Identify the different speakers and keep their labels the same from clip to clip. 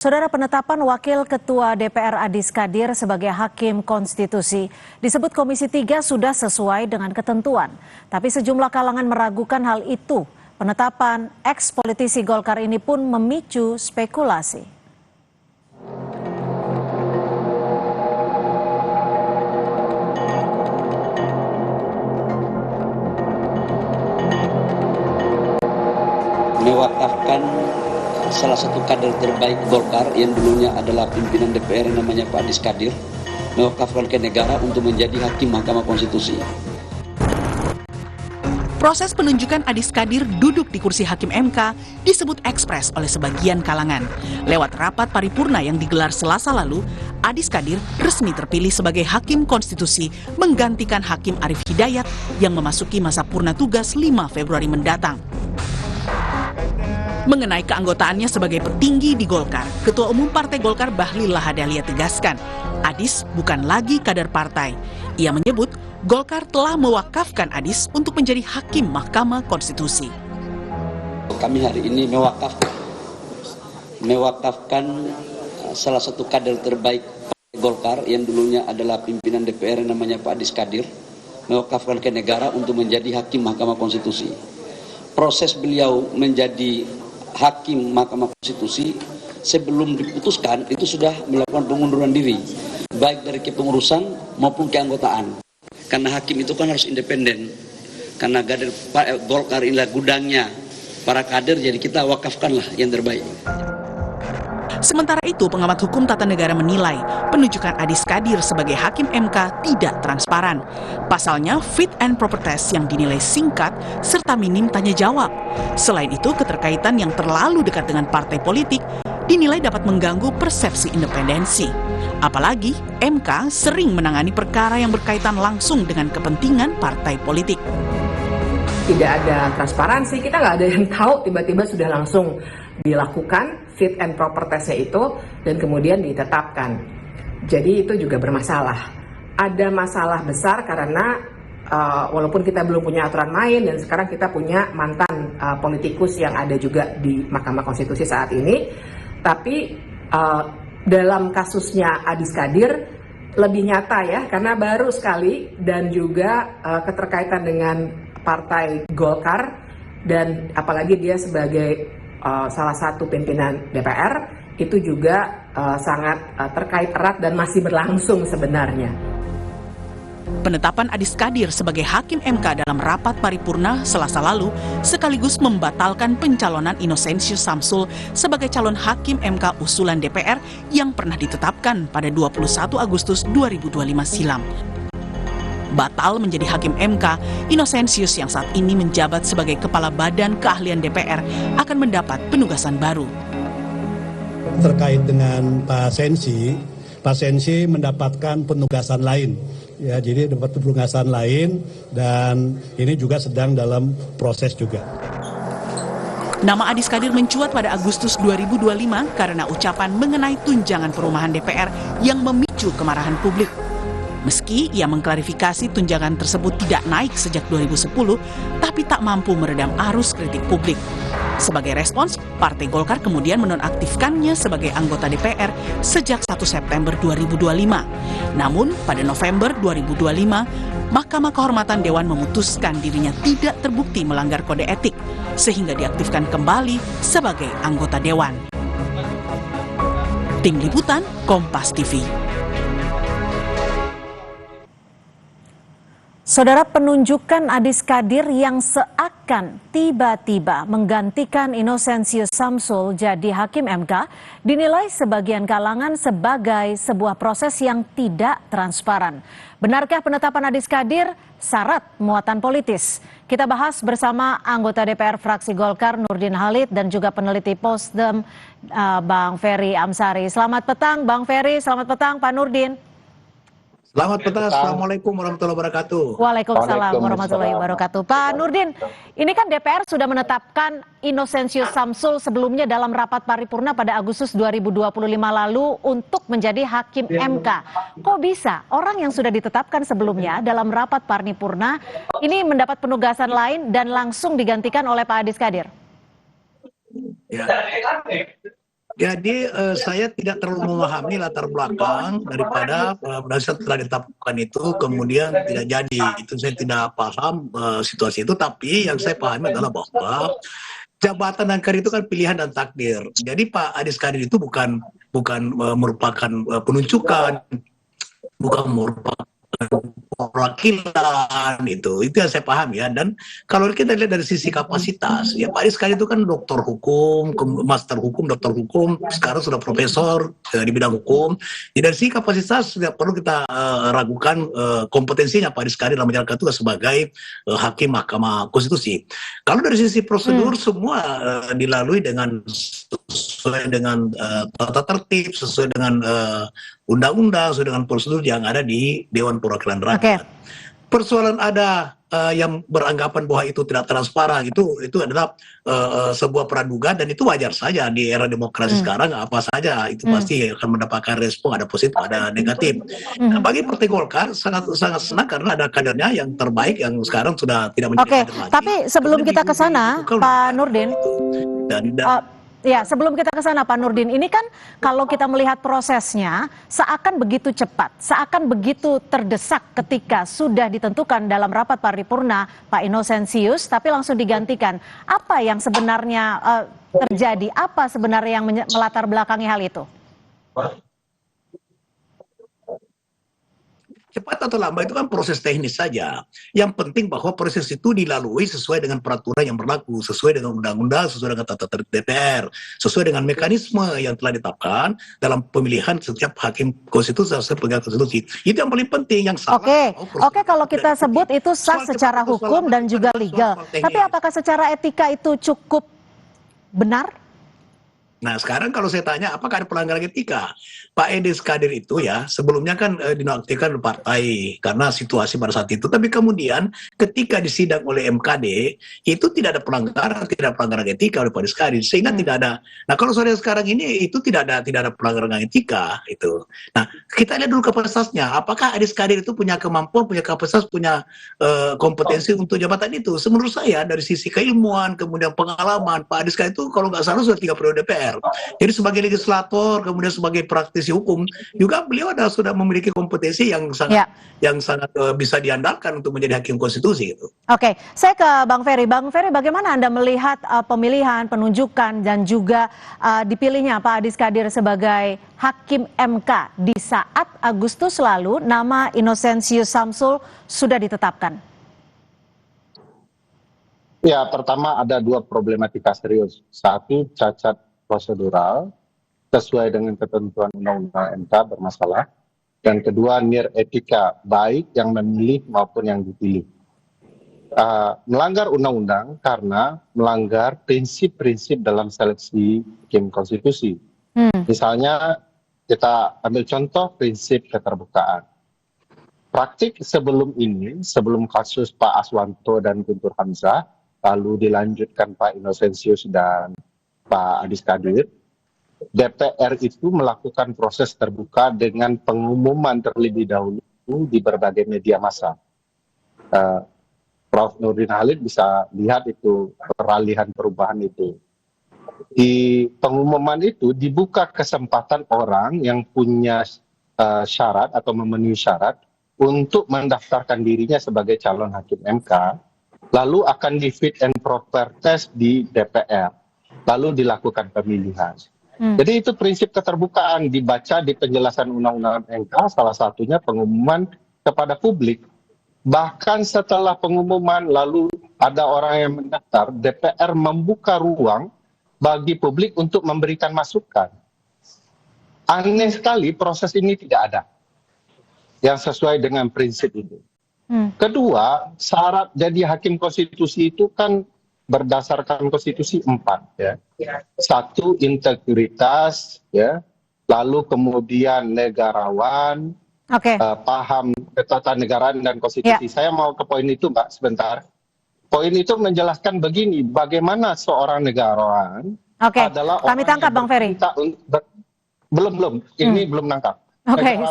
Speaker 1: Saudara, penetapan Wakil Ketua DPR Adis Kadir sebagai Hakim Konstitusi disebut Komisi 3 sudah sesuai dengan ketentuan. Tapi sejumlah kalangan meragukan hal itu. Penetapan eks-politisi Golkar ini pun memicu spekulasi.
Speaker 2: Mewakafkan salah satu kader terbaik Golkar yang dulunya adalah pimpinan DPR yang namanya Pak Adis Kadir, mewakafkan ke negara untuk menjadi hakim Mahkamah Konstitusi.
Speaker 3: Proses penunjukan Adis Kadir duduk di kursi Hakim MK disebut ekspres oleh sebagian kalangan. Lewat rapat paripurna yang digelar Selasa lalu, Adis Kadir resmi terpilih sebagai Hakim Konstitusi menggantikan Hakim Arief Hidayat yang memasuki masa purna tugas 5 Februari mendatang. Mengenai keanggotaannya sebagai petinggi di Golkar, Ketua Umum Partai Golkar Bahlil Lahadalia tegaskan, Adis bukan lagi kader partai. Ia menyebut Golkar telah mewakafkan Adis untuk menjadi Hakim Mahkamah Konstitusi.
Speaker 2: Kami hari ini mewakafkan salah satu kader terbaik Partai Golkar yang dulunya adalah pimpinan DPR yang namanya Pak Adis Kadir, mewakafkan ke negara untuk menjadi Hakim Mahkamah Konstitusi. Proses beliau menjadi Hakim Mahkamah Konstitusi sebelum diputuskan itu sudah melakukan pengunduran diri baik dari kepengurusan maupun keanggotaan, karena hakim itu kan harus independen, karena kader Golkar inilah gudangnya para kader, jadi kita wakafkanlah yang terbaik.
Speaker 3: Sementara itu, pengamat hukum tata negara menilai penunjukan Adis Kadir sebagai Hakim MK tidak transparan. Pasalnya, fit and proper test yang dinilai singkat serta minim tanya jawab. Selain itu, keterkaitan yang terlalu dekat dengan partai politik dinilai dapat mengganggu persepsi independensi. Apalagi, MK sering menangani perkara yang berkaitan langsung dengan kepentingan partai politik.
Speaker 4: Tidak ada transparansi, kita nggak ada yang tahu, tiba-tiba sudah langsung dilakukan fit and proper testnya itu dan kemudian ditetapkan. Jadi itu juga bermasalah. Ada masalah besar karena walaupun kita belum punya aturan main dan sekarang kita punya mantan politikus yang ada juga di Mahkamah Konstitusi saat ini, tapi dalam kasusnya Adis Kadir lebih nyata ya, karena baru sekali dan juga keterkaitan dengan Partai Golkar dan apalagi dia sebagai salah satu pimpinan DPR, itu juga sangat terkait erat dan masih berlangsung sebenarnya.
Speaker 3: Penetapan Adis Kadir sebagai Hakim MK dalam rapat paripurna Selasa lalu sekaligus membatalkan pencalonan Innocentius Samsul sebagai calon Hakim MK usulan DPR yang pernah ditetapkan pada 21 Agustus 2025 silam. Batal menjadi Hakim MK, Innocentius yang saat ini menjabat sebagai Kepala Badan Keahlian DPR akan mendapat penugasan baru.
Speaker 5: Terkait dengan Pak Sensi mendapatkan penugasan lain. Ya, jadi dapat penugasan lain dan ini juga sedang dalam proses juga.
Speaker 3: Nama Adis Kadir mencuat pada Agustus 2025 karena ucapan mengenai tunjangan perumahan DPR yang memicu kemarahan publik. Meski ia mengklarifikasi tunjangan tersebut tidak naik sejak 2010, tapi tak mampu meredam arus kritik publik. Sebagai respons, Partai Golkar kemudian menonaktifkannya sebagai anggota DPR sejak 1 September 2025. Namun, pada November 2025, Mahkamah Kehormatan Dewan memutuskan dirinya tidak terbukti melanggar kode etik, sehingga diaktifkan kembali sebagai anggota Dewan. Tim Liputan, Kompas TV.
Speaker 1: Saudara, penunjukan Adis Kadir yang seakan tiba-tiba menggantikan Innocentius Samsul jadi Hakim MK dinilai sebagian kalangan sebagai sebuah proses yang tidak transparan. Benarkah penetapan Adis Kadir syarat muatan politis? Kita bahas bersama anggota DPR fraksi Golkar Nurdin Halid dan juga peneliti Posdem Bang Ferry Amsari. Selamat petang Bang Ferry, selamat petang Pak Nurdin.
Speaker 6: Selamat petang, Assalamualaikum warahmatullahi wabarakatuh.
Speaker 1: Waalaikumsalam warahmatullahi wabarakatuh. Pak Nurdin, ini kan DPR sudah menetapkan Innocentius Samsul sebelumnya dalam rapat paripurna pada Agustus 2025 lalu untuk menjadi Hakim MK. Kok bisa orang yang sudah ditetapkan sebelumnya dalam rapat paripurna ini mendapat penugasan lain dan langsung digantikan oleh Pak Adis Kadir?
Speaker 6: Ya. Jadi saya tidak terlalu memahami latar belakang daripada berdasar telah ditetapkan itu kemudian tidak jadi. Itu saya tidak paham situasi itu. Tapi yang saya pahami adalah bahwa jabatan dan karir itu kan pilihan dan takdir. Jadi Pak Adis Kadir itu bukan merupakan penunjukan, bukan merupakan perwakilan itu yang saya paham ya. Dan kalau kita lihat dari sisi kapasitas ya, Pak Adis Kadir itu kan doktor hukum, master hukum, doktor hukum, sekarang sudah profesor di bidang hukum. Jadi dari sisi kapasitas tidak perlu kita ragukan kompetensinya Pak Adis Kadir dalam menjalankan tugas sebagai hakim Mahkamah Konstitusi. Kalau dari sisi prosedur semua dilalui dengan sesuai dengan tata tertib, sesuai dengan undang-undang, sesuai dengan prosedur yang ada di Dewan Perwakilan Rakyat. Persoalan ada yang beranggapan bahwa itu tidak transparan, itu adalah sebuah praduga, dan itu wajar saja di era demokrasi sekarang. Apa saja itu pasti akan mendapatkan respon, ada positif, ada negatif. Nah, bagi Partai Golkar sangat senang karena ada kadernya yang terbaik yang sekarang sudah tidak menjadi kader lagi.
Speaker 1: Tapi sebelum kita ke sana, Pak Nurdin, ya, sebelum kita ke sana Pak Nurdin, ini kan kalau kita melihat prosesnya seakan begitu cepat, seakan begitu terdesak ketika sudah ditentukan dalam rapat paripurna Pak Inosensius, tapi langsung digantikan. Apa yang sebenarnya terjadi? Apa sebenarnya yang melatar belakangi hal itu?
Speaker 6: Cepat atau lambat itu kan proses teknis saja. Yang penting bahwa proses itu dilalui sesuai dengan peraturan yang berlaku, sesuai dengan undang-undang, sesuai dengan tata tertib DPR, sesuai dengan mekanisme yang telah ditetapkan dalam pemilihan setiap hakim konstitusi atau penegak konstitusi. Itu yang paling penting, yang salah.
Speaker 1: Oke, kalau kita sebut itu sah secara hukum dan juga legal. Tapi apakah secara etika itu cukup benar?
Speaker 6: Nah, sekarang kalau saya tanya apakah ada pelanggaran etika? Pak Adis Kadir itu ya sebelumnya kan dinonaktifkan partai karena situasi pada saat itu. Tapi kemudian ketika disidang oleh MKD itu tidak ada pelanggaran etika oleh Pak Adis Kadir, sehingga tidak ada. Nah, kalau sekarang ini itu tidak ada pelanggaran etika itu. Nah, kita lihat dulu kapasitasnya. Apakah Adis Kadir itu punya kemampuan, punya kapasitas, punya kompetensi untuk jabatan itu? Menurut saya dari sisi keilmuan, kemudian pengalaman, Pak Adis Kadir itu kalau nggak salah sudah 3 periode DPR. Jadi sebagai legislator, kemudian sebagai praktisi hukum, juga beliau sudah memiliki kompetensi yang sangat bisa diandalkan untuk menjadi hakim konstitusi itu.
Speaker 1: Oke, saya ke Bang Ferry. Bang Ferry, bagaimana Anda melihat pemilihan, penunjukan, dan juga dipilihnya Pak Adis Kadir sebagai hakim MK di saat Agustus lalu nama Inosensius Samsul sudah ditetapkan?
Speaker 7: Ya, pertama ada 2 problematika serius. Satu, cacat prosedural sesuai dengan ketentuan Undang-Undang MK bermasalah, dan kedua nir etika baik yang memilih maupun yang dipilih. Melanggar undang-undang karena melanggar prinsip-prinsip dalam seleksi hakim konstitusi. Misalnya kita ambil contoh prinsip keterbukaan. Praktik sebelum ini, sebelum kasus Pak Aswanto dan Guntur Hamzah, lalu dilanjutkan Pak Inosensius dan Pak Adis Kadir, DPR itu melakukan proses terbuka dengan pengumuman terlebih dahulu di berbagai media massa. Prof. Nurdin Halid bisa lihat itu peralihan perubahan itu. Di pengumuman itu dibuka kesempatan orang yang punya syarat atau memenuhi syarat untuk mendaftarkan dirinya sebagai calon hakim MK, lalu akan di fit and proper test di DPR. Lalu dilakukan pemilihan. Jadi itu prinsip keterbukaan dibaca di penjelasan Undang-Undang MK, salah satunya pengumuman kepada publik. Bahkan setelah pengumuman lalu ada orang yang mendaftar, DPR membuka ruang bagi publik untuk memberikan masukan. Aneh sekali proses ini tidak ada yang sesuai dengan prinsip itu. Kedua, syarat jadi hakim konstitusi itu kan berdasarkan konstitusi 4 ya. 1, integritas ya, lalu kemudian negarawan, paham ketatanegaraan dan konstitusi. Saya mau ke poin itu Mbak sebentar. Poin itu menjelaskan begini, bagaimana seorang negarawan adalah
Speaker 1: kami tangkap Bang Ferry.
Speaker 7: Belum, ini belum nangkap.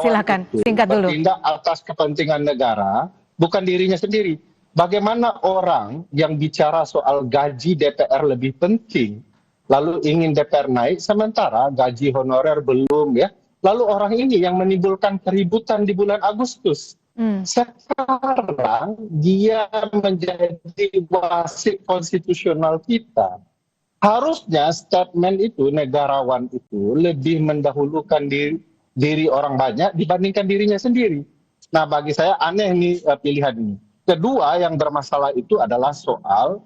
Speaker 1: Silakan singkat dulu.
Speaker 7: Bertindak atas kepentingan negara, bukan dirinya sendiri. Bagaimana orang yang bicara soal gaji DPR lebih penting lalu ingin DPR naik, sementara gaji honorer belum ya. Lalu orang ini yang menimbulkan keributan di bulan Agustus. Sekarang dia menjadi wasit konstitusional kita. Harusnya statement itu, negarawan itu lebih mendahulukan diri orang banyak dibandingkan dirinya sendiri. Nah, bagi saya aneh nih pilihan ini. Kedua yang bermasalah itu adalah soal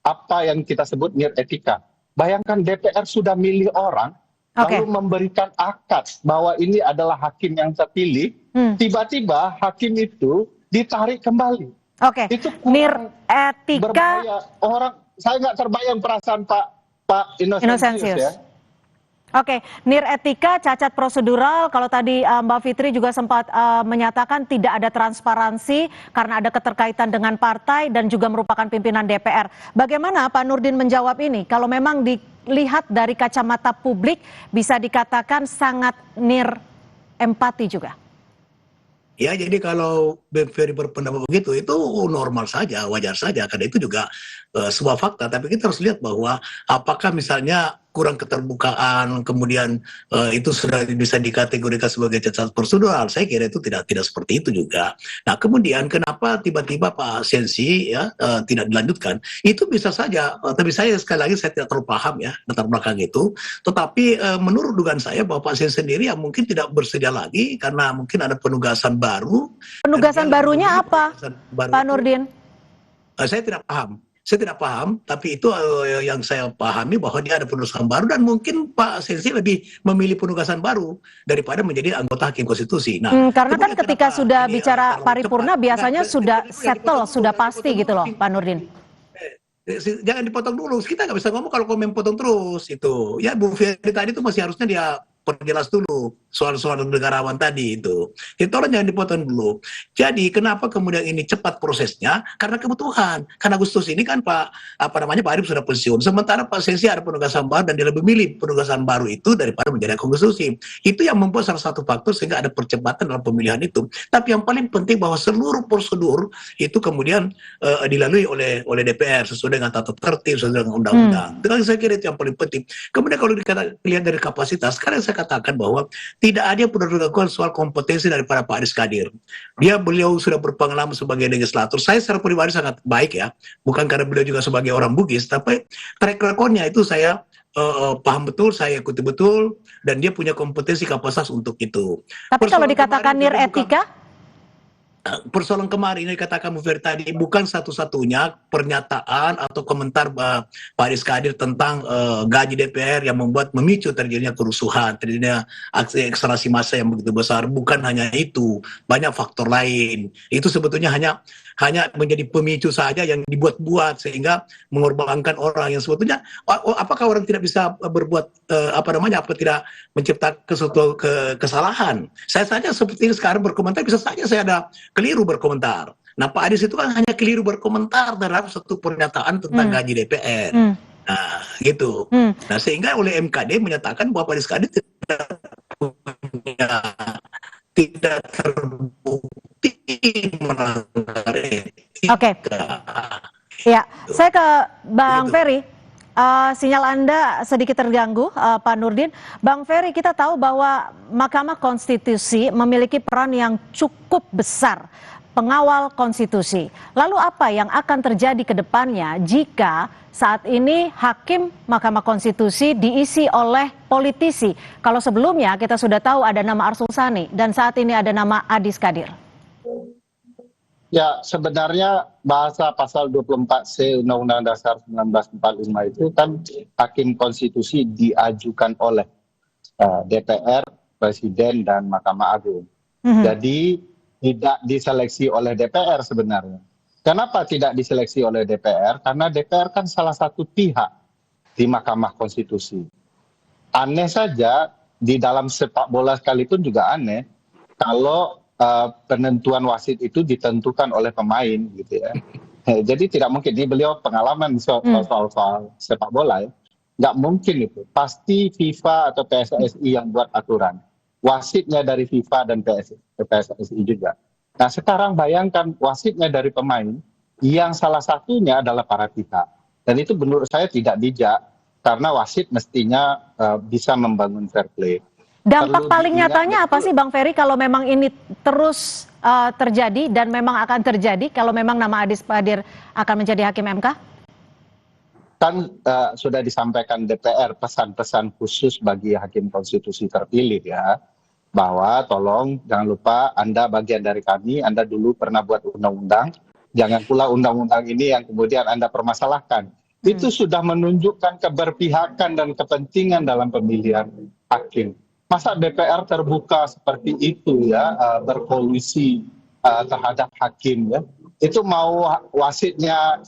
Speaker 7: apa yang kita sebut etika. Bayangkan DPR sudah milih orang, lalu memberikan akad bahwa ini adalah hakim yang terpilih, tiba-tiba hakim itu ditarik kembali. Itu kurang
Speaker 1: etika
Speaker 7: berbahaya. Saya nggak terbayang perasaan Pak Innocentius ya.
Speaker 1: Etika, cacat prosedural. Kalau tadi Mbak Fitri juga sempat menyatakan tidak ada transparansi karena ada keterkaitan dengan partai dan juga merupakan pimpinan DPR. Bagaimana Pak Nurdin menjawab ini? Kalau memang dilihat dari kacamata publik bisa dikatakan sangat empati juga.
Speaker 6: Ya, jadi kalau Bang Ferry berpendapat begitu, itu normal saja, wajar saja, karena itu juga sebuah fakta. Tapi kita harus lihat bahwa apakah misalnya kurang keterbukaan, kemudian itu sudah bisa dikategorikan sebagai cacat prosedural. Saya kira itu tidak seperti itu juga. Nah, kemudian kenapa tiba-tiba Pak Sensi ya tidak dilanjutkan? Itu bisa saja, tapi sekali lagi saya tidak terlalu paham ya latar belakang itu. Tetapi menurut dugaan saya bahwa Pak Sensi sendiri yang mungkin tidak bersedia lagi karena mungkin ada penugasan baru.
Speaker 1: Penugasan barunya apa, Pak Nurdin?
Speaker 6: Saya tidak paham, tapi itu yang saya pahami bahwa dia ada penugasan baru dan mungkin Pak Sensi lebih memilih penugasan baru daripada menjadi anggota Hakim Konstitusi.
Speaker 1: Nah, karena kan ketika sudah bicara paripurna biasanya sudah settle, sudah pasti gitu loh, Pak Nurdin.
Speaker 6: Jangan dipotong dulu, kita nggak bisa ngomong kalau komen potong terus itu. Ya Bu Ferry tadi itu masih harusnya dia perjelas dulu soal-soal negarawan tadi itu. Itu orang jangan dipotong dulu. Jadi kenapa kemudian ini cepat prosesnya? Karena kebutuhan. Karena Agustus ini kan Pak Arif sudah pensiun. Sementara Pak Sensi ada penugasan baru dan dia lebih memilih penugasan baru itu daripada menjadi konstitusi. Itu yang membuat salah satu faktor sehingga ada percepatan dalam pemilihan itu. Tapi yang paling penting bahwa seluruh prosedur itu kemudian dilalui oleh DPR sesuai dengan tata tertib, sesuai dengan undang-undang. Saya kira itu yang paling penting. Kemudian kalau dilihat dari kapasitas, sekarang saya katakan bahwa tidak ada yang pernah dilakukan soal kompetensi daripada Pak Adis Kadir. Beliau sudah berpengalaman sebagai legislator. Saya secara pribadi sangat baik ya, bukan karena beliau juga sebagai orang Bugis, tapi track record-nya itu saya paham betul, saya ikuti betul, dan dia punya kompetensi kapasitas untuk itu.
Speaker 1: Tapi kalau dikatakan etika?
Speaker 6: Persoalan kemarin yang dikatakan Bu Ferry tadi bukan satu-satunya pernyataan atau komentar Pak Adis Kadir tentang gaji DPR yang memicu terjadinya kerusuhan, terjadinya aksi ekstrasi massa yang begitu besar. Bukan hanya itu, banyak faktor lain. Itu sebetulnya hanya menjadi pemicu saja yang dibuat-buat sehingga mengorbankan orang yang sebetulnya apakah orang tidak bisa berbuat tidak menciptakan sesuatu kesalahan. Saya saja seperti ini sekarang berkomentar, bisa saja saya ada keliru berkomentar. Nah, Pak Adis itu kan hanya keliru berkomentar terhadap satu pernyataan tentang gaji DPR. Nah, gitu. Nah, sehingga oleh MKD menyatakan bahwa Pak Adis Kadir tidak terbukti melanggar etika.
Speaker 1: Ya, saya ke Bang Ferry. Sinyal Anda sedikit terganggu, Pak Nurdin. Bang Ferry, kita tahu bahwa Mahkamah Konstitusi memiliki peran yang cukup besar, pengawal konstitusi. Lalu apa yang akan terjadi ke depannya jika saat ini hakim Mahkamah Konstitusi diisi oleh politisi? Kalau sebelumnya kita sudah tahu ada nama Arsul Sani dan saat ini ada nama Adis Kadir.
Speaker 7: Ya, sebenarnya bahasa pasal 24C Undang-Undang Dasar 1945 itu kan hakim konstitusi diajukan oleh DPR, Presiden, dan Mahkamah Agung. Jadi tidak diseleksi oleh DPR sebenarnya. Kenapa tidak diseleksi oleh DPR? Karena DPR kan salah satu pihak di Mahkamah Konstitusi. Aneh saja, di dalam sepak bola sekalipun juga aneh, kalau penentuan wasit itu ditentukan oleh pemain gitu ya. Jadi tidak mungkin, ini beliau pengalaman soal sepak bola ya. Nggak mungkin itu, pasti FIFA atau PSSI yang buat aturan. Wasitnya dari FIFA dan PSSI juga. Nah sekarang bayangkan wasitnya dari pemain, yang salah satunya adalah para pihak. Dan itu menurut saya tidak bijak. karena wasit mestinya bisa membangun fair play.
Speaker 1: Dampak
Speaker 7: Perlu
Speaker 1: paling
Speaker 7: diingat
Speaker 1: nyatanya apa
Speaker 7: betul.
Speaker 1: sih Bang Ferry kalau memang ini terus terjadi dan memang akan terjadi kalau memang nama Adis Kadir akan menjadi hakim MK?
Speaker 7: Kan sudah disampaikan DPR pesan-pesan khusus bagi hakim konstitusi terpilih ya, bahwa tolong jangan lupa Anda bagian dari kami, Anda dulu pernah buat undang-undang, jangan pula undang-undang ini yang kemudian Anda permasalahkan. Itu sudah menunjukkan keberpihakan dan kepentingan dalam pemilihan hakim. Masa DPR terbuka seperti itu ya, berkolusi terhadap hakim ya. Itu mau wasitnya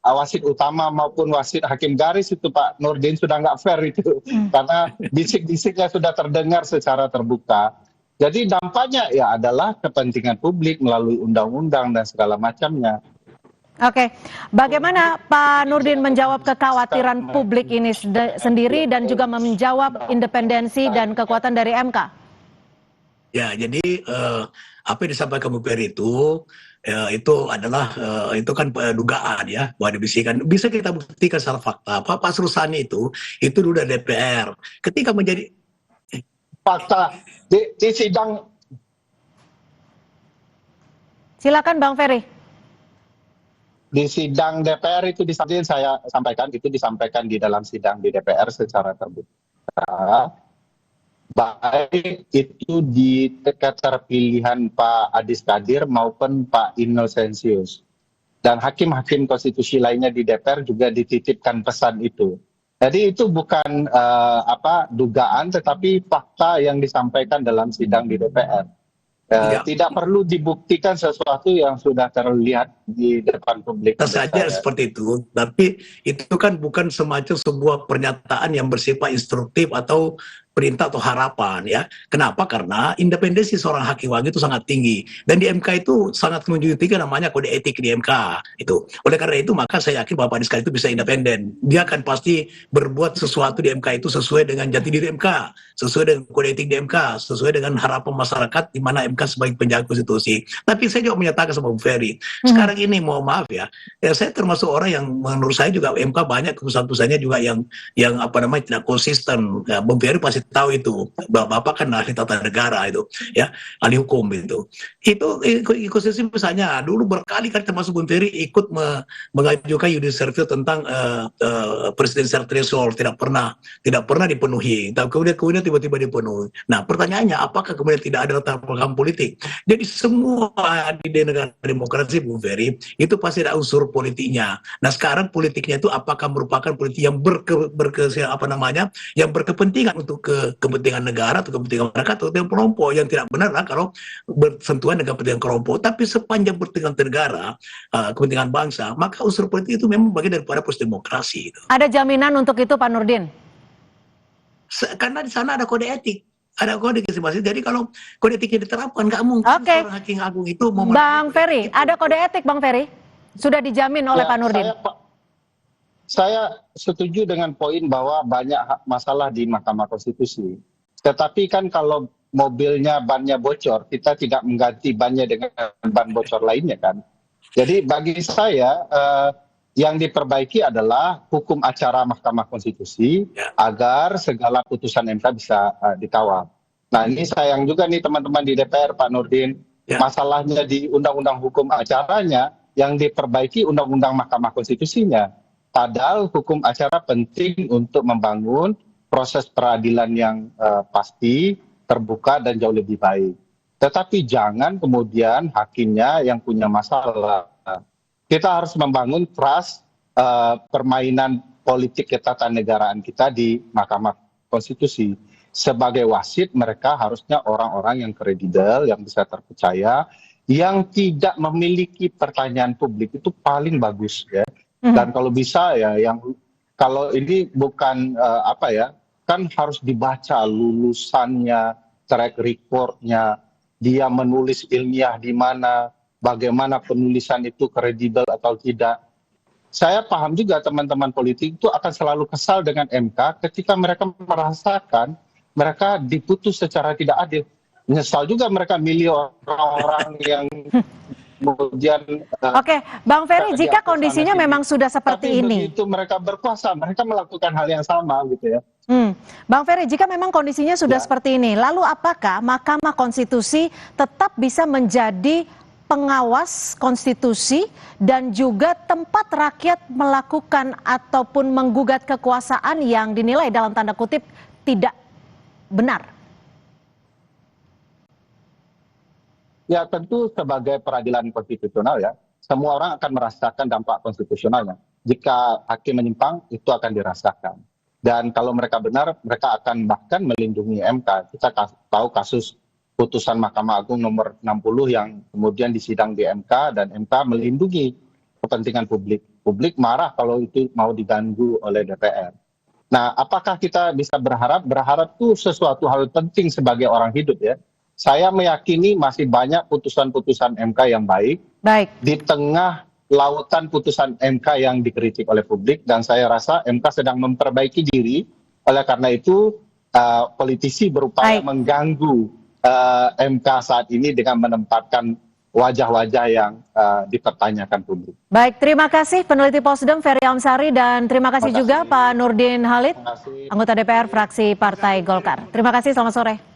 Speaker 7: wasit utama maupun wasit hakim garis itu Pak Nurdin sudah nggak fair itu karena bisik-bisiknya sudah terdengar secara terbuka. Jadi dampaknya ya adalah kepentingan publik melalui undang-undang dan segala macamnya.
Speaker 1: Oke, bagaimana Pak Nurdin menjawab kekhawatiran publik ini sendiri dan juga menjawab independensi dan kekuatan dari MK?
Speaker 6: Ya, jadi apa yang disampaikan Bu Ferry itu adalah itu kan dugaan ya, bahwa dibisikan. Bisa kita buktikan secara fakta. Pak Srusani itu dulu dari DPR. Ketika menjadi
Speaker 7: Fakta di sidang.
Speaker 1: Silakan Bang Ferry.
Speaker 7: Di sidang DPR itu saya sampaikan, itu disampaikan di dalam sidang di DPR secara terbuka. Baik itu di keterpilihan Pak Adis Kadir maupun Pak Innocentius. Dan hakim-hakim konstitusi lainnya di DPR juga dititipkan pesan itu. Jadi itu bukan dugaan tetapi fakta yang disampaikan dalam sidang di DPR. Tidak perlu dibuktikan sesuatu yang sudah terlihat di depan publik.
Speaker 6: Saja seperti itu, tapi itu kan bukan semacam sebuah pernyataan yang bersifat instruktif atau perintah atau harapan ya. Kenapa? Karena independensi seorang hakim itu sangat tinggi dan di MK itu sangat menjunjung namanya kode etik di MK itu. Oleh karena itu maka saya yakin Bapak Adis Kadir itu bisa independen. Dia akan pasti berbuat sesuatu di MK itu sesuai dengan jati diri MK, sesuai dengan kode etik di MK, sesuai dengan harapan masyarakat di mana MK sebagai penjaga konstitusi. Tapi saya juga menyatakan sama Bu Ferry, sekarang ini mohon maaf ya, saya termasuk orang yang menurut saya juga MK banyak keputusan-keputusannya juga yang tidak konsisten. Ya, Bu Ferry pasti tahu itu, Bapak kan ahli tata negara itu, ya ahli hukum itu konstitusi misalnya dulu berkali-kali termasuk Bung Ferry ikut mengajukan judicial review tentang presidential threshold tidak pernah dipenuhi, kemudian tiba-tiba dipenuhi. Nah pertanyaannya apakah kemudian tidak ada latar belakang politik? Jadi semua di negara demokrasi Bung Ferry itu pasti ada unsur politiknya. Nah sekarang politiknya itu apakah merupakan politik yang yang berkepentingan untuk kepentingan negara atau kepentingan masyarakat atau kepentingan kelompok, yang tidak benar lah kalau bersentuhan dengan kepentingan kelompok. Tapi sepanjang kepentingan negara, kepentingan bangsa, maka unsur politik itu memang bagian daripada proses demokrasi.
Speaker 1: Ada jaminan untuk itu Pak Nurdin?
Speaker 6: Karena di sana ada kode etik. Ada kode masing-masing. Jadi kalau kode etiknya diterapkan, nggak mungkin seorang hakim agung itu mau
Speaker 1: Bang Ferry, ada kode etik Bang Ferry? Sudah dijamin oleh Pak Nurdin?
Speaker 7: Saya setuju dengan poin bahwa banyak masalah di Mahkamah Konstitusi. Tetapi kan kalau mobilnya bannya bocor, kita tidak mengganti bannya dengan ban bocor lainnya kan. Jadi bagi saya yang diperbaiki adalah hukum acara Mahkamah Konstitusi agar segala putusan MK bisa dikawal. Nah ini sayang juga nih teman-teman di DPR Pak Nurdin, masalahnya di undang-undang hukum acaranya yang diperbaiki undang-undang Mahkamah Konstitusinya. Padahal hukum acara penting untuk membangun proses peradilan yang pasti, terbuka dan jauh lebih baik. Tetapi jangan kemudian hakimnya yang punya masalah. Kita harus membangun trust permainan politik ketatanegaraan kita di Mahkamah Konstitusi. Sebagai wasit mereka harusnya orang-orang yang kredibel, yang bisa terpercaya, yang tidak memiliki pertanyaan publik, itu paling bagus ya. Dan kalau bisa ya, kalau ini bukan kan harus dibaca lulusannya, track recordnya, dia menulis ilmiah di mana, bagaimana penulisan itu kredibel atau tidak. Saya paham juga teman-teman politik itu akan selalu kesal dengan MK ketika mereka merasakan mereka diputus secara tidak adil. Menyesal juga mereka milih orang-orang yang kemudian
Speaker 1: Oke, Bang Ferry, jika kondisinya memang sudah seperti
Speaker 7: tapi
Speaker 1: ini,
Speaker 7: begitu mereka berkuasa, mereka melakukan hal yang sama gitu ya.
Speaker 1: Bang Ferry, jika memang kondisinya sudah seperti ini, lalu apakah Mahkamah Konstitusi tetap bisa menjadi pengawas konstitusi dan juga tempat rakyat melakukan ataupun menggugat kekuasaan yang dinilai dalam tanda kutip tidak benar?
Speaker 7: Ya tentu sebagai peradilan konstitusional ya, semua orang akan merasakan dampak konstitusionalnya. Jika hakim menyimpang, itu akan dirasakan. Dan kalau mereka benar, mereka akan bahkan melindungi MK. Kita tahu kasus putusan Mahkamah Agung nomor 60 yang kemudian disidang di MK, dan MK melindungi kepentingan publik. Publik marah kalau itu mau diganggu oleh DPR. Nah, apakah kita bisa berharap? Berharap itu sesuatu hal penting sebagai orang hidup ya. Saya meyakini masih banyak putusan-putusan MK yang baik. Di tengah lautan putusan MK yang dikritik oleh publik, dan saya rasa MK sedang memperbaiki diri. Oleh karena itu politisi berupaya mengganggu MK saat ini dengan menempatkan wajah-wajah yang dipertanyakan publik.
Speaker 1: Baik, terima kasih peneliti Posdem Ferry Amsari, dan terima kasih juga Pak Nurdin Halid, anggota DPR fraksi Partai Golkar. Terima kasih, selamat sore.